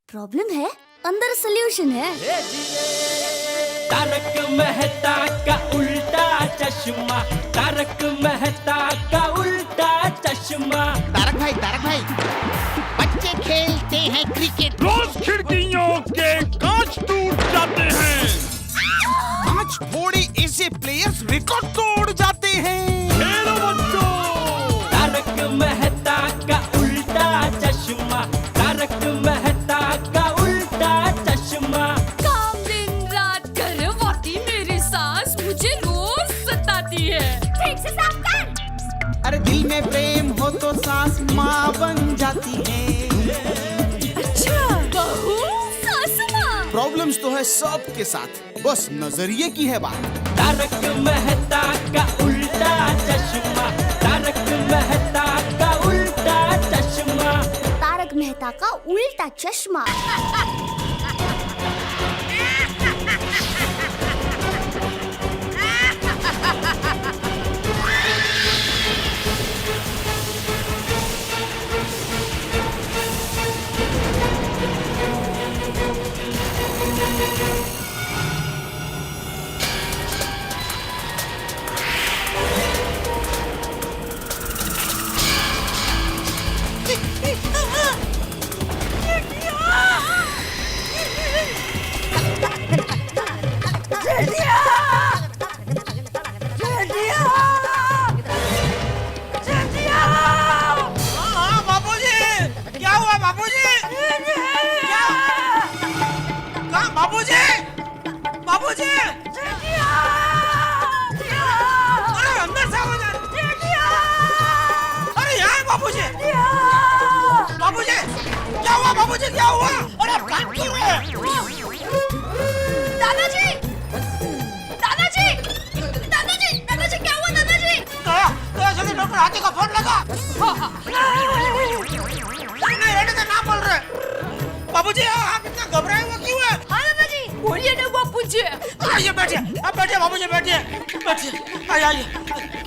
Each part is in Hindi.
प्रॉब्लम है, अंदर सोल्यूशन है। तारक मेहता का उल्टा चश्मा, तारक मेहता का उल्टा चश्मा। तारक भाई, बच्चे खेलते हैं क्रिकेट, रोज खिड़कियों के कांच टूट जाते हैं, कांच फोड़े ऐसे प्लेयर्स रिकॉर्ड तोड़ जाते हैं। खेलो बच्चों। तारक मेहता का उल्टा चश्मा, तारक मेहता का उल्टा चश्मा। काम दिन रात करवाती मेरी सास मुझे रोज सताती है। ठीक से साफ कर। अरे दिल में प्रेम हो तो सास माँ बन जाती है। अच्छा, बहू सास माँ। प्रॉब्लम्स तो है सबके साथ, बस नजरिए की है बात। तारक मेहता का उल्टा चश्मा, तारक मेहता का उल्टा चश्मा। तारक मेहता का उल्टा चश्मा।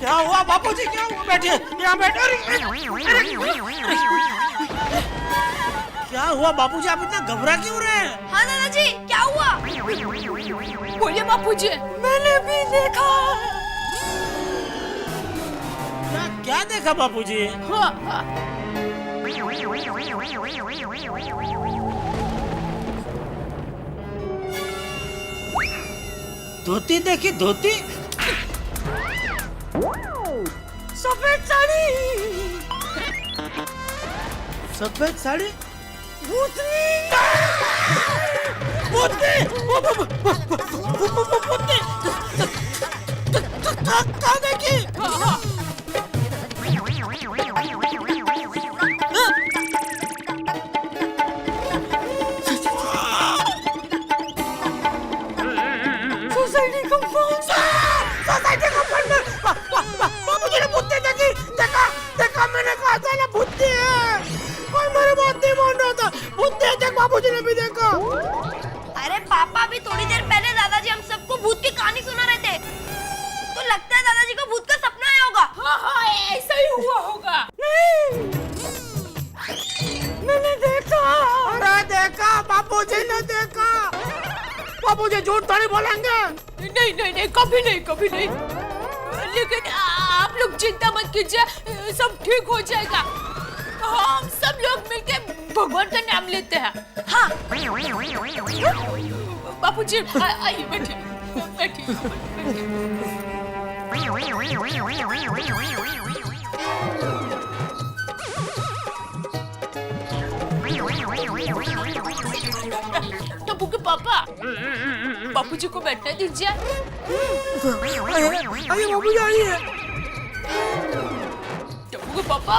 क्या हुआ बापूजी, क्या हुआ? बैठिए यहाँ बैठे। क्या हुआ बापूजी, आप इतना घबरा क्यों रहे हैं? हाँ दादाजी, क्या हुआ? बोलिए बापूजी। मैंने भी देखा। क्या देखा बापूजी? धोती देखी, धोती, सफेद साड़ी। सफेद साड़ी, भूतनी। कहाँ देखी? सोसाइटी कंपाउंड में। बाबूजी ने भूत देखी, देखा मैंने कहा था ना भूत है। कोई मेरी बात नहीं मान रहा था, भूत देख बाबूजी ने भी देखा। अरे पापा भी थोड़ी देर पहले दादाजी हम सबको भूत की कहानी सुना रहे थे, तो लगता है दादाजी को भूत का सपना आया होगा। हाँ, ऐसा ही हुआ होगा। मैंने देखा। अरे देखा, बाबूजी ने देखा। बाबूजी झूठ थोड़ी बोलेंगे। नहीं, कभी नहीं। लेकिन आप लोग चिंता मत कीजिए, सब ठीक हो जाएगा। हम सब लोग मिलके भगवान का नाम लेते हैं। हाँ बापूजी, आइए बैठिए। टप्पू के पापा, बापूजी को बैठने दीजिए। आइए बाबूजी, आइए। टप्पू के पापा,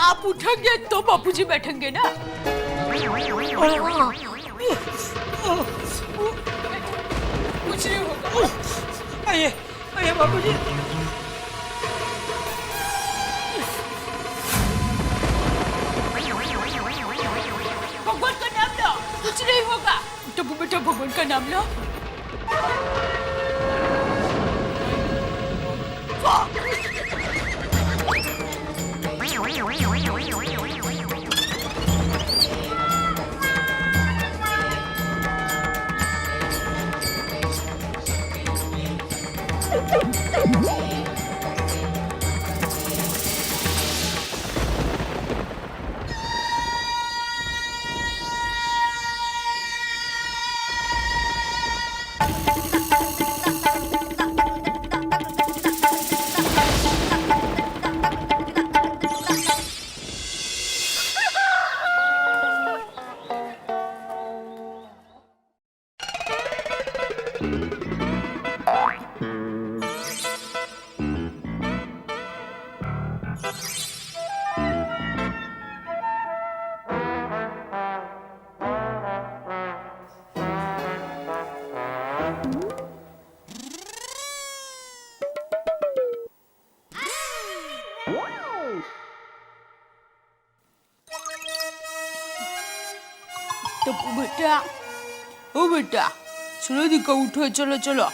आप उठेंगे तो बापूजी बैठेंगे ना। कुछ नहीं होगा। आइए बाबूजी। भगवान का नाम लो, कुछ नहीं होगा। टप्पू बेटा, भगवान का नाम लो। टप्पू बेटा, ओ बेटा, चलो दिखा, उठो, चलो चलो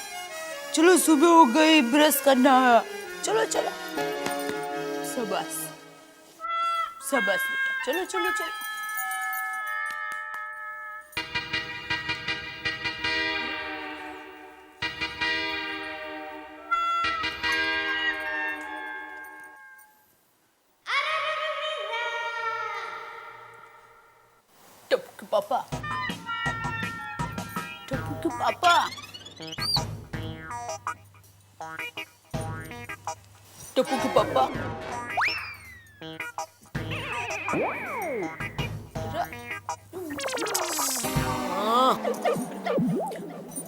चलो, सुबह हो गई, ब्रश करना है, चलो चलो। शाबाश शाबाश बेटा, चलो चलो चलो। टप्पू के पापा, टप्पू के पापा, टप्पू के पापा,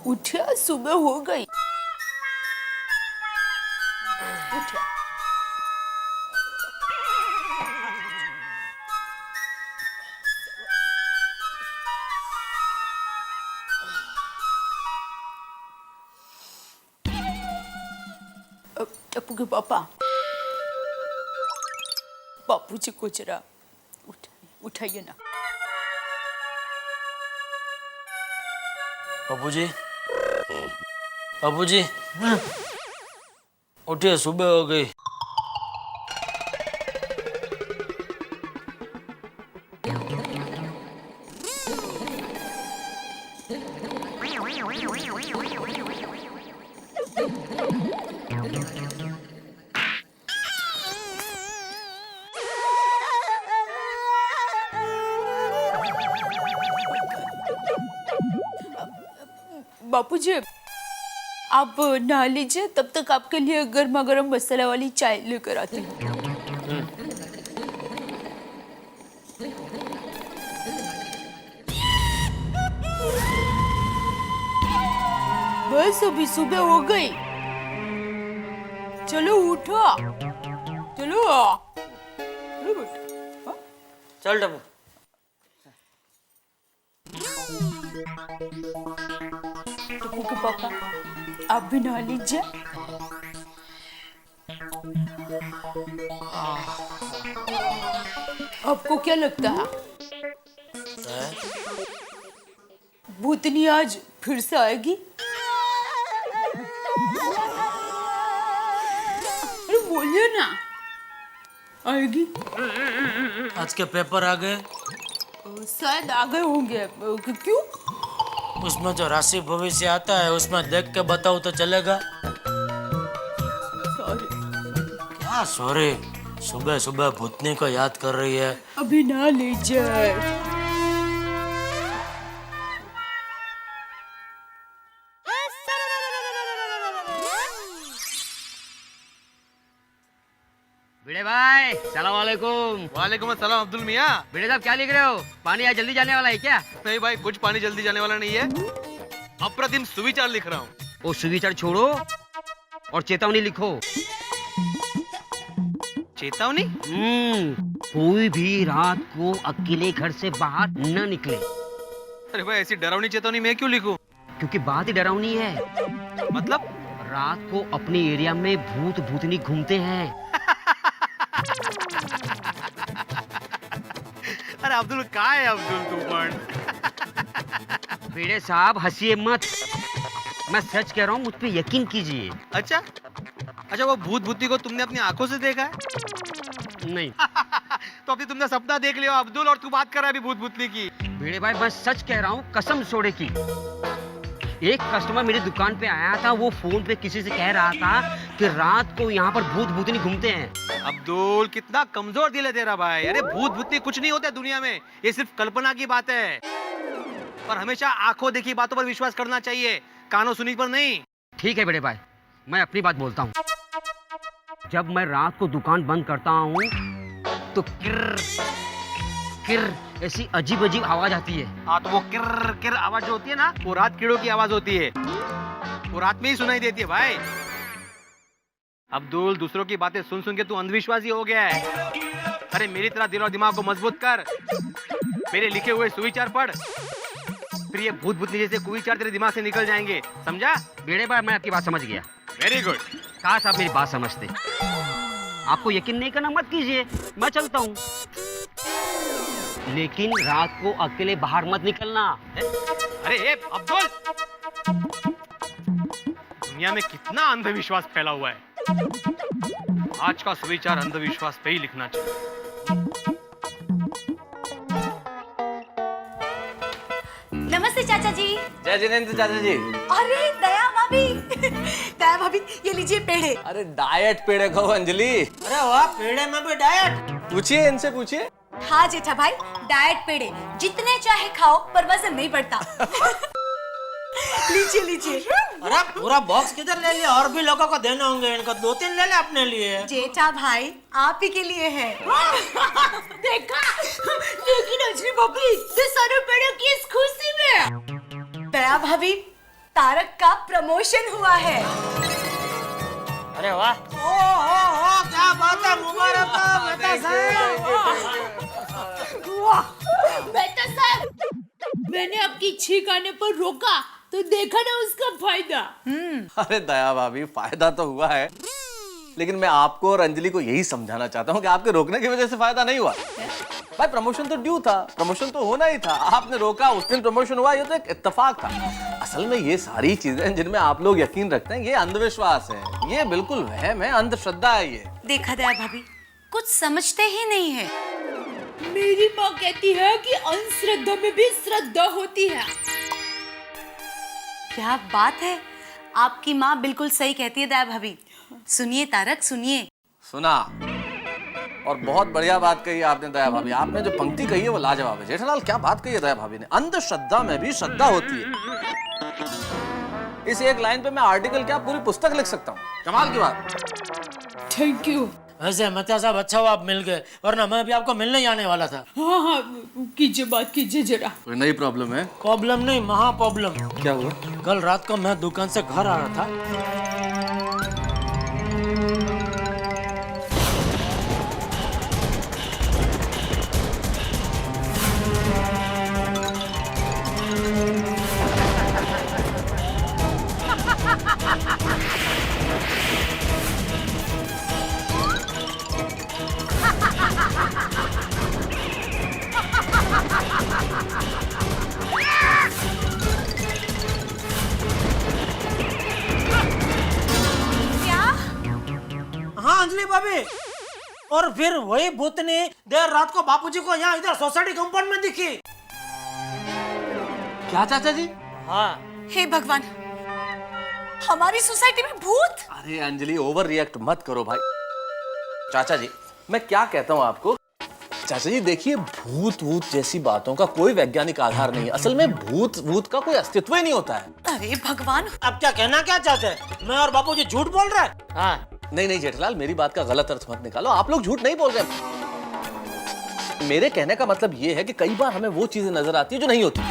उठा, सुबह हो गई, उठा। टप्पू के पापा, बापू जी को जरा उठाइए ना। बाबूजी, बाबूजी, उठिए, सुबह हो गई। बापूजी, आप नहा लीजिए, तब तक आपके लिए गर्मा गर्म मसाला वाली चाय लेकर आती हूँ। बस अभी सुबह हो गई, चलो उठो, चलो चलो बेटा। हाँ? चल टप्पू। टप्पू के पापा, आप भी नहा लीजिए। आपको क्या लगता है, भूतनी आज फिर से आएगी? अरे बोलिए ना, आएगी? आज के पेपर आ गए? शायद आ गए होंगे। क्यों? उसमें जो राशि भविष्य आता है, उसमें देख के बताओ तो चलेगा? सॉरी। क्या सॉरी? सुबह सुबह भूतनी को याद कर रही है। अभी ना लीजिए। भिड़े भाई, सलाम वालेकुम। वालेकुम अस्सलाम अब्दुल मियाँ। भिड़े साहब क्या लिख रहे हो? पानी आज जल्दी जाने वाला है क्या? नहीं भाई, कुछ पानी जल्दी जाने वाला नहीं है, अप्रतिम सुविचार लिख रहा हूँ। वो सुविचार छोड़ो और चेतावनी लिखो। चेतावनी? कोई भी रात को अकेले घर से बाहर न निकले। अरे भाई, ऐसी डरावनी चेतावनी मैं क्यों लिखूं? क्योंकि बात ही डरावनी है। मतलब? रात को अपने एरिया में भूत भूतनी घूमते हैं। अरे अब्दुल, क्या है अब्दुल तू पण? भिड़े साहब हंसिए मत, मैं सच कह रहा हूँ, मुझ पे यकीन कीजिए। अच्छा अच्छा, वो भूत भूती को तुमने अपनी आंखों से देखा है? नहीं। तो अभी तुमने सपना देख लिया अब्दुल, और तू बात कर रहा है अभी भूत भूतनी की। भिड़े भाई, मैं सच कह रहा हूँ, कसम सोडे की। एक कस्टमर मेरी दुकान पे आया था, वो फोन पे किसी से कह रहा था कि रात को यहाँ पर भूत भूतनी घूमते हैं। अब्दुल, कितना कमजोर दिल है तेरा भाई। अरे भूत भूतनी कुछ नहीं होता दुनिया में, ये सिर्फ कल्पना की बात है। पर हमेशा आंखों देखी बातों पर विश्वास करना चाहिए, कानों सुनी पर नहीं। ठीक है भिड़े भाई, मैं अपनी बात बोलता हूँ। जब मैं रात को दुकान बंद करता हूँ तो किर किर ऐसी अजीब अजीब आवाज आती है। हाँ, तो वो किर किर आवाज जो होती है ना, वो रात कीड़ों की आवाज होती है। वो रात में ही सुनाई देती है भाई। अब्दुल, दूसरों की बातें सुन सुन के तू अंधविश्वासी हो गया है। अरे मेरी तरह दिल और दिमाग को मजबूत कर, मेरे लिखे हुए सुविचार पढ़, फिर ये भूत भूत जैसे कुविचार तेरे दिमाग से निकल जाएंगे, समझा? बेड़े भाई, मैं आपकी बात समझ गया। Very good. काश आप मेरी बात समझते। आपको यकीन नहीं करना मत कीजिए, मैं चलता हूँ, लेकिन रात को अकेले बाहर मत निकलना। अरे ए, अब्दुल, दुनिया में कितना अंधविश्वास फैला हुआ है। आज का सुविचार अंधविश्वास पे ही लिखना चाहिए। नमस्ते चाचा जी। जय जिनेंद्र चाचा जी। अरे दया भाभी दया भाभी, ये लीजिए पेड़े। अरे डाइट पेड़े खाओ अंजलि। अरे वाह, पेड़े में भी डाइट। पूछिए, इनसे पूछिए। हाँ जेठा भाई, डाइट पेड़े जितने चाहे खाओ पर वजन नहीं बढ़ता। लीजिए लीजिए। अरे पूरा बॉक्स किधर ले लिया? और भी लोगों को देने होंगे, इनको 2-3 ले ले अपने लिए। जेठा भाई, आप ही के लिए है। देखा, लेकिन अंजलि भाभी ये सारे पेड़े किस खुशी में? दया भाभी, तारक का प्रमोशन हुआ है। अरे वाह, ओ क्या बात है, मुबारक हो बेटा साहब। बेटा साहब, मैंने आपकी छींक आने पर रोका तो देखा ना उसका फायदा। अरे दया भाभी, फायदा तो हुआ है, लेकिन मैं आपको और अंजलि को यही समझाना चाहता हूँ कि आपके रोकने की वजह से फायदा नहीं हुआ। भाई प्रमोशन तो ड्यू था, प्रमोशन तो होना ही था, आपने रोका, उस दिन प्रमोशन हुआ, ये तो एक इत्तेफाक था। असल में ये सारी चीजें जिनमें आप लोग यकीन रखते हैं, ये अंधविश्वास है, ये बिल्कुल वहम है, अंधश्रद्धा है ये। देखा दया भाभी, कुछ समझते ही नहीं है। मेरी माँ कहती है कि अंधश्रद्धा में भी श्रद्धा होती है। क्या बात है, आपकी माँ बिल्कुल सही कहती है दया भाभी। सुनिए तारक, सुनिए। सुना, और बहुत बढ़िया बात कही आपने दया भाभी। आपने जो पंक्ति कही है वो लाजवाब है। जेठालाल, क्या बात कही है दया भाभी ने, अंधश्रद्धा में भी श्रद्धा होती है। इस एक लाइन पे मैं आर्टिकल क्या पूरी पुस्तक लिख सकता हूँ। कमाल की बात। Thank you. वैसे मत्या साहब, अच्छा हुआ आप मिल गए, वरना मैं भी आपको मिलने ही आने वाला था। हाँ हाँ, कीजिए बात कीजिए जरा। कोई नई प्रॉब्लम है? प्रॉब्लम नहीं, महा प्रॉब्लम। क्या हुआ? कल रात को मैं दुकान से घर आ रहा था, हाँ अंजलि भाभी, और फिर वही भूतनी देर रात को बापूजी को यहाँ इधर सोसाइटी कंपाउंड में दिखी। क्या चाचा जी? हाँ। हे भगवान, हमारी सोसाइटी में भूत? अरे अंजलि, ओवर रिएक्ट मत करो भाई। चाचा जी, मैं क्या कहता हूँ आपको, चाचा जी देखिए, भूत वूत जैसी बातों का कोई वैज्ञानिक आधार नहीं है। असल में भूत वूत का कोई अस्तित्व ही नहीं होता है। अरे भगवान, अब क्या कहना क्या चाहते हैं? मैं और बापूजी झूठ बोल रहे हैं? हाँ। नहीं नहीं जेठलाल, मेरी बात का गलत अर्थ मत निकालो, आप लोग झूठ नहीं बोल रहे। मेरे कहने का मतलब ये है कि कई बार हमें वो चीजें नजर आती है जो नहीं होती,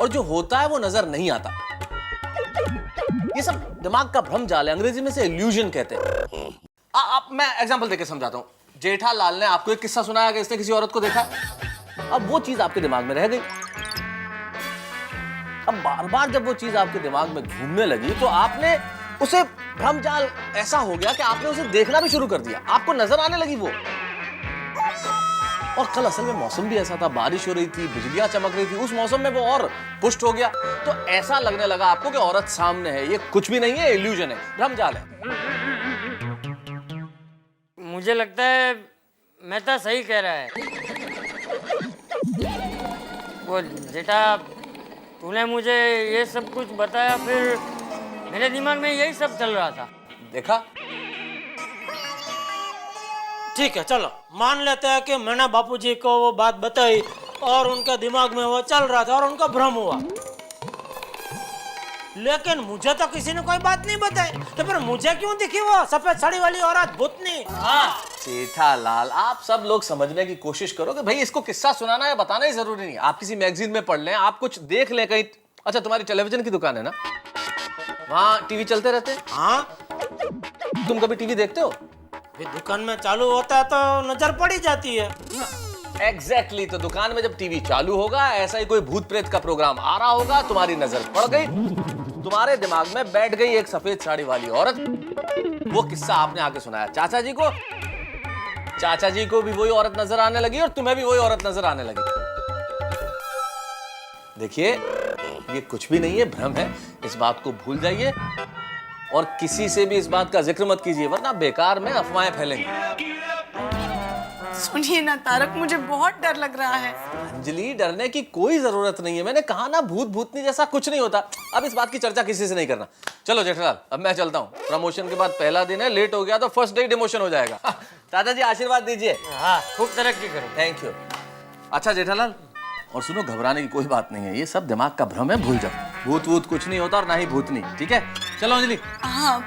और जो होता है वो नजर नहीं आता। ये सब दिमाग का भ्रम जाल है, अंग्रेजी में से इल्यूजन कहते हैं। मैं एग्जांपल देके समझाता हूँ। जेठालाल ने आपको एक किस्सा सुनाया कि इसने किसी औरत को देखा, अब वो चीज आपके दिमाग में रह गई। अब बार बार जब वो चीज आपके दिमाग में घूमने लगी तो आपने उसे भ्रमजाल ऐसा हो गया कि आपने उसे देखना भी शुरू कर दिया, आपको नजर आने लगी वो। और कल असल में मौसम भी ऐसा था, बारिश हो रही थी, बिजलियां चमक रही थी, उस मौसम में वो और पुष्ट हो गया, तो ऐसा लगने लगा आपको कि औरत सामने है। ये कुछ भी नहीं है, इल्यूजन है, भ्रमजाल है। मुझे लगता है मेहता सही कह रहा है। वो जेठा, तूने मुझे ये सब कुछ बताया, फिर मेरे दिमाग में यही सब चल रहा था। देखा? ठीक है, चलो मान लेते हैं कि मैंने बापूजी को वो बात बताई और उनके दिमाग में वो चल रहा था और उनका भ्रम हुआ, लेकिन मुझे तो किसी ने कोई बात नहीं बताई, तो फिर मुझे क्यों दिखी वो सफेद साड़ी वाली औरत भूतनी? हाँ जेठालाल, आप सब लोग समझने की कोशिश करो कि भाई इसको किस्सा सुनाना या बताना ही जरूरी नहीं। आप किसी मैगजीन में पढ़ लें, आप कुछ देख लें कहीं। अच्छा, तुम्हारी टेलीविजन की दुकान है ना? वहाँ टीवी चलते रहते हैं। हाँ, तुम कभी टीवी देखते हो? फिर दुकान में चालू होता है तो नजर पड़ ही जाती है। एग्जैक्टली तो दुकान में जब टीवी चालू होगा, ऐसा ही कोई भूत प्रेत का प्रोग्राम आ रहा होगा, तुम्हारी नजर पड़ गई, तुम्हारे दिमाग में बैठ गई एक सफेद साड़ी वाली औरत। वो किस्सा आपने आके सुनाया चाचा जी को, चाचा जी को भी वही औरत नजर आने लगी और तुम्हें भी वही औरत नजर आने लगी। देखिए, ये कुछ भी नहीं है, भ्रम है, इस बात को भूल जाइए और किसी से भी इस बात का जिक्र मत कीजिए, वरना बेकार में अफवाहें फैलेंगी। सुनिए ना तारक, मुझे बहुत डर लग रहा है। अंजलि, डरने की कोई जरूरत नहीं है, मैंने कहा ना भूत भूतनी जैसा कुछ नहीं होता। अब इस बात की चर्चा किसी से नहीं करना। चलो जेठालाल, अब मैं चलता हूँ, प्रमोशन के बाद पहला दिन है, लेट हो गया तो फर्स्ट डे डिमोशन हो जाएगा। दादाजी आशीर्वाद दीजिए। हाँ, खूब तरक्की करो। Thank you. अच्छा जेठालाल, और सुनो, घबराने की कोई बात नहीं है, ये सब दिमाग का भ्रम है, भूल जाओ। भूत वूत कुछ नहीं होता और ना ही भूतनी, ठीक है? चलो अंजलि। हाँ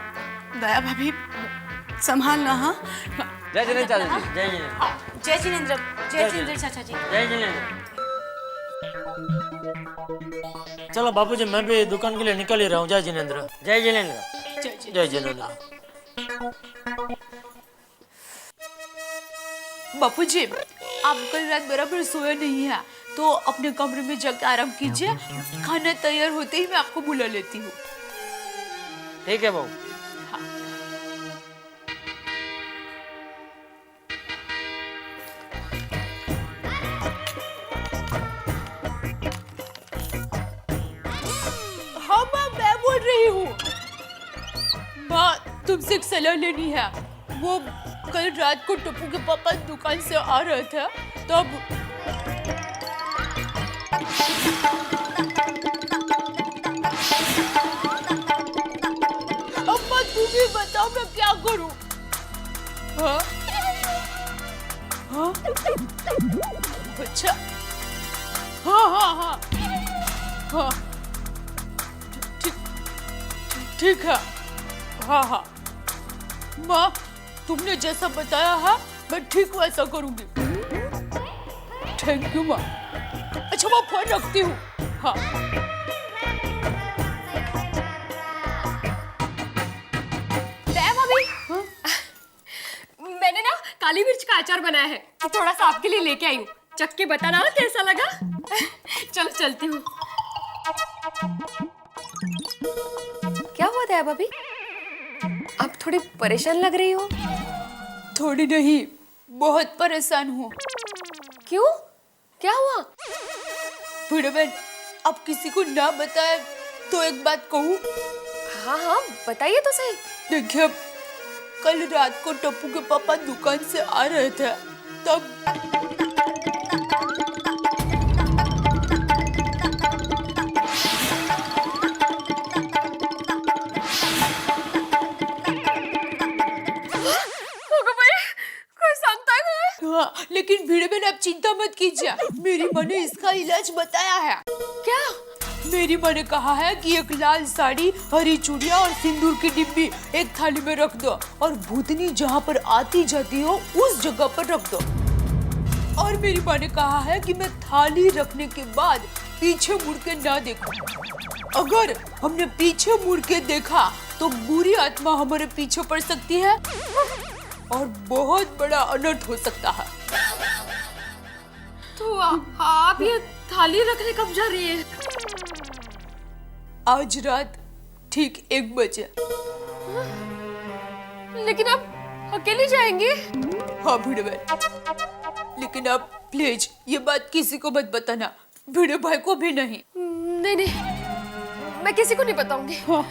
दया भाभी, संभालना। हाँ, जय जिनेन्द्र चाचा जी। जय जिनेन्द्र। जय जिनेन्द्र। जय जिनेन्द्र चाचा जी। जय जिनेन्द्र। चलो बापूजी, मैं भी दुकान के लिए निकल ही रहा हूँ। जय जिनेन्द्र। जय जिनेन्द्र। जय जिनेन्द्र। बापूजी, आप कल रात बराबर सोए नहीं है तो अपने कमरे में जाकर आराम कीजिए। खाना तैयार होते ही मैं आपको बुला लेती हूँ। ठीक है बहू। हाँ माँ, मैं बोल रही हूँ। माँ, तुमसे एक सलाह लेनी है। वो कल रात को टप्पू के पापा दुकान से आ रहे थे, तब अम्मा तुम ही बताओ मैं क्या करूं? हाँ? हाँ? अच्छा, हाँ हाँ हाँ हाँ, ठीक है। हाँ हाँ माँ, तुमने जैसा बताया है मैं ठीक वैसा करूंगी। थैंक यू माँ। अच्छा, मैं फोन रखती हूँ। हाँ। दया भाभी, मैंने ना काली मिर्च का अचार बनाया है, तो थोड़ा सा आपके लिए लेके आई हूँ। चख के बताना कैसा लगा। चलो चलती हूँ। क्या हुआ दया भाभी, आप थोड़ी परेशान लग रही हो? थोड़ी नहीं, बहुत परेशान हूँ। क्यों, क्या हुआ? बहन, अब किसी को ना बताए तो एक बात कहूँ? हाँ हाँ बताइए तो सही। देखिए, कल रात को टप्पू के पापा दुकान से आ रहे थे, तब हाँ, लेकिन भीड़ में आप चिंता मत कीजिए, मेरी माँ ने इसका इलाज बताया है। क्या? मेरी माँ ने कहा है कि एक लाल साड़ी, हरी चूड़ियाँ और सिंदूर की डिब्बी एक थाली में रख दो और भूतनी जहाँ पर आती जाती हो उस जगह पर रख दो। और मेरी माँ ने कहा है कि मैं थाली रखने के बाद पीछे मुड़ के ना देखूं। अगर हमने पीछे मुड़ के देखा तो बुरी आत्मा हमारे पीछे पड़ सकती है और बहुत बड़ा अनर्थ हो सकता है। तो आप ये थाली रखने कब जा रही है? आज रात ठीक 1 बजे। लेकिन आप अकेले जाएंगे? हाँ भिड़े भाई, लेकिन आप प्लीज ये बात किसी को मत बताना, भिड़े भाई को भी नहीं। नहीं नहीं, मैं किसी को नहीं बताऊंगी। हाँ।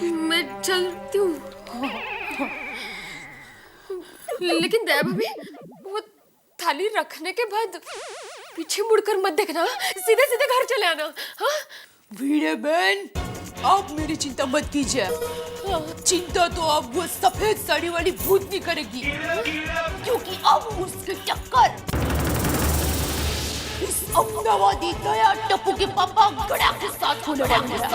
मैं चलती हूँ। लेकिन दया भाभी, वो थाली रखने के बाद पीछे मुड़कर मत देखना, सीधे सीधे घर चले आना। हाँ? भिड़े बहन, आप मेरी चिंता मत कीजिए। चिंता तो अब वो सफेद साड़ी वाली भूतनी करेगी, क्योंकि अब उसकी टक्कर इस अमदावादी दया टप्पू के पापा गड़ा के साथ होने वाली है।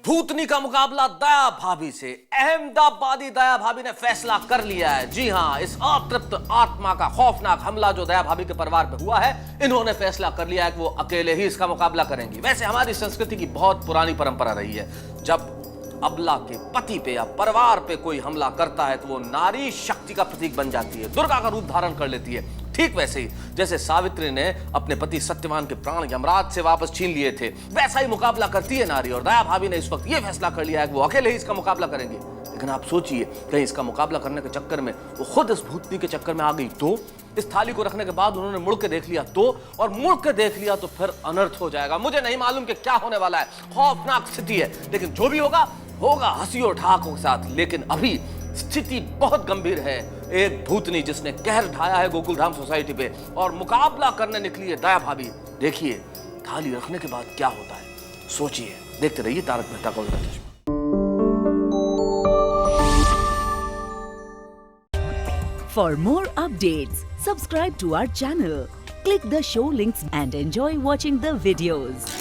भूतनी का मुकाबला दया भाभी से। अहमदाबादी दया भाभी ने फैसला कर लिया है। जी हां, इस अतृप्त आत्मा का खौफनाक हमला जो दया भाभी के परिवार पे हुआ है, इन्होंने फैसला कर लिया है कि वो अकेले ही इसका मुकाबला करेंगी। वैसे हमारी संस्कृति की बहुत पुरानी परंपरा रही है, जब अबला के पति पे या परिवार पे कोई हमला करता है तो वो नारी शक्ति का प्रतीक बन जाती है, दुर्गा का रूप धारण कर लेती है। ठीक वैसे ही जैसे सावित्री ने अपने पति सत्यवान के प्राण यमराज से वापस छीन लिए थे, वैसा ही मुकाबला करती है नारी। और दया भाभी ने इस वक्त ये फैसला कर लिया है कि वो अकेले ही इसका मुकाबला करेंगे। लेकिन आप सोचिए, कहीं इसका मुकाबला करने के चक्कर में वो खुद इस भूतनी के चक्कर में आ गई तो? इस थाली को रखने के बाद उन्होंने मुड़ के देख लिया तो? और मुड़ के देख लिया तो फिर अनर्थ हो जाएगा। मुझे नहीं मालूम कि क्या होने वाला है, खौफनाक स्थिति है, लेकिन जो भी होगा होगा हंसी और ठहाकों के साथ। लेकिन अभी स्थिति बहुत गंभीर है। एक भूतनी जिसने कहर ढाया है गोकुलधाम सोसाइटी पे और मुकाबला करने निकली है दया भाभी। देखिए थाली रखने के बाद क्या होता है, सोचिए। देखते रहिए तारक मेहता का उल्टा चश्मा। For more updates, subscribe to our channel, click the show links and enjoy watching the videos.